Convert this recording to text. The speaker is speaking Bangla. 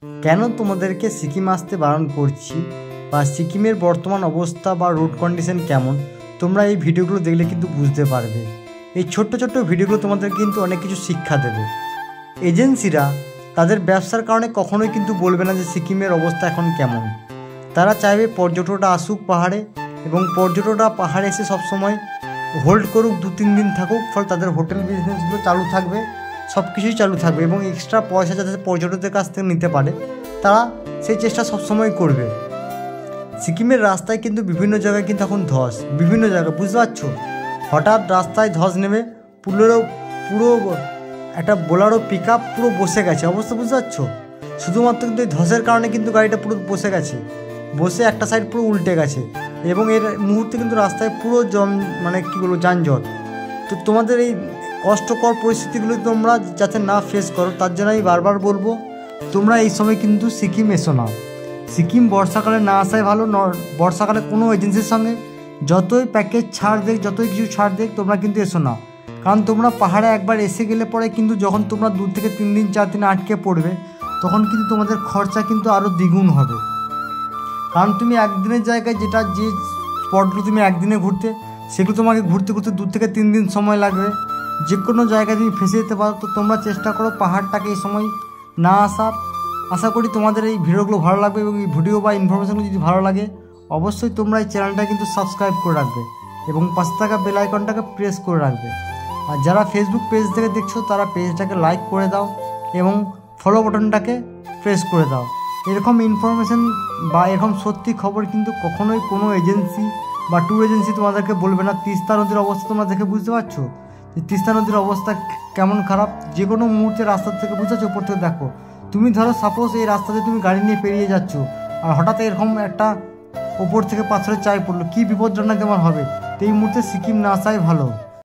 কেন তোমাদেরকে সিকিম আসতে বারণ করছি বা সিকিমের বর্তমান অবস্থা বা রোড কন্ডিশন কেমন, তোমরা এই ভিডিওগুলো দেখলে কিন্তু বুঝতে পারবে। এই ছোট্ট ছোট্ট ভিডিওগুলো তোমাদের কিন্তু অনেক কিছু শিক্ষা দেবে। এজেন্সিরা তাদের ব্যবসার কারণে কখনোই কিন্তু বলবে না যে সিকিমের অবস্থা এখন কেমন। তারা চাইবে পর্যটকরা আসুক পাহাড়ে, এবং পর্যটকরা পাহাড়ে এসে সবসময় হোল্ড করুক, 2-3 দিন থাকুক। ফলে তাদের হোটেল বিজনেসগুলো চালু থাকবে, সব কিছুই চালু থাকবে, এবং এক্সট্রা পয়সা যাতে পর্যটকদের কাছ থেকে নিতে পারে তারা সেই চেষ্টা সবসময় করবে। সিকিমের রাস্তায় কিন্তু বিভিন্ন জায়গায় কিন্তু এখন ধস, বিভিন্ন জায়গায়, বুঝতে পারছো? হঠাৎ রাস্তায় ধস নেমে পুরো একটা বোলারো পিক আপ পুরো বসে গেছে, অবস্থা বুঝতে পারছো? শুধুমাত্র কিন্তু এই ধসের কারণে কিন্তু গাড়িটা পুরো বসে একটা সাইড পুরো উল্টে গেছে, এবং এর মুহূর্তে কিন্তু রাস্তায় পুরো যানজট। তো তোমাদের এই কষ্টকর পরিস্থিতিগুলো তোমরা যাতে না ফেস করো, তার জন্য আমি বারবার বলবো তোমরা এই সময় কিন্তু সিকিম এসো না। সিকিম বর্ষাকালে না আসাই ভালো। বর্ষাকালে কোনো এজেন্সির সঙ্গে যতই প্যাকেজ ছাড় দেখ, যতই কিছু ছাড় দেখ, তোমরা কিন্তু এসো না। কারণ তোমরা পাহাড়ে একবার এসে গেলে পরে কিন্তু যখন তোমরা 2 থেকে 3 দিন 4 দিন আটকে পড়বে, তখন কিন্তু তোমাদের খরচা কিন্তু আরও দ্বিগুণ হবে। কারণ তুমি একদিনের জায়গায় যে স্পটগুলো তুমি একদিনে ঘুরতে, সেগুলো তোমাকে ঘুরতে 2 থেকে 3 দিন সময় লাগবে। যে কোনো জায়গায় তুমি ফেসে যেতে পারো। তো তোমরা চেষ্টা করো পাহাড়টাকে এই সময় না আসার। আশা করি তোমাদের এই ভিডিওগুলো ভালো লাগবে, এবং এই ভিডিও বা ইনফরমেশনগুলো যদি ভালো লাগে অবশ্যই তোমরা এই চ্যানেলটা কিন্তু সাবস্ক্রাইব করে রাখবে, এবং পাশে থাকা বেল আইকনটাকে প্রেস করে রাখবে। আর যারা ফেসবুক পেজ থেকে দেখছো তারা পেজটাকে লাইক করে দাও, এবং ফলো বাটনটাকে প্রেস করে দাও। এরকম ইনফরমেশন বা এরকম সত্যি খবর কিন্তু কখনোই কোনো এজেন্সি বা ট্যুর এজেন্সি তোমাদেরকে বলবে না। তিস্তা নদীর অবস্থা তোমরা দেখে বুঝতে পারছো যে তিস্তা নদীর অবস্থা কেমন খারাপ। যে কোনো মুহূর্তে রাস্তার থেকে বুঝতে পারছো, উপর থেকে দেখো। তুমি ধরো সাপোজ এই রাস্তাতে তুমি গাড়ি নিয়ে পেরিয়ে যাচ্ছ, আর হঠাৎ এরকম একটা ওপর থেকে পাথরের চাই পড়লো, কী বিপজ্জনক তোমার হবে। তো এই মুহূর্তে সিকিম না আসাই ভালো।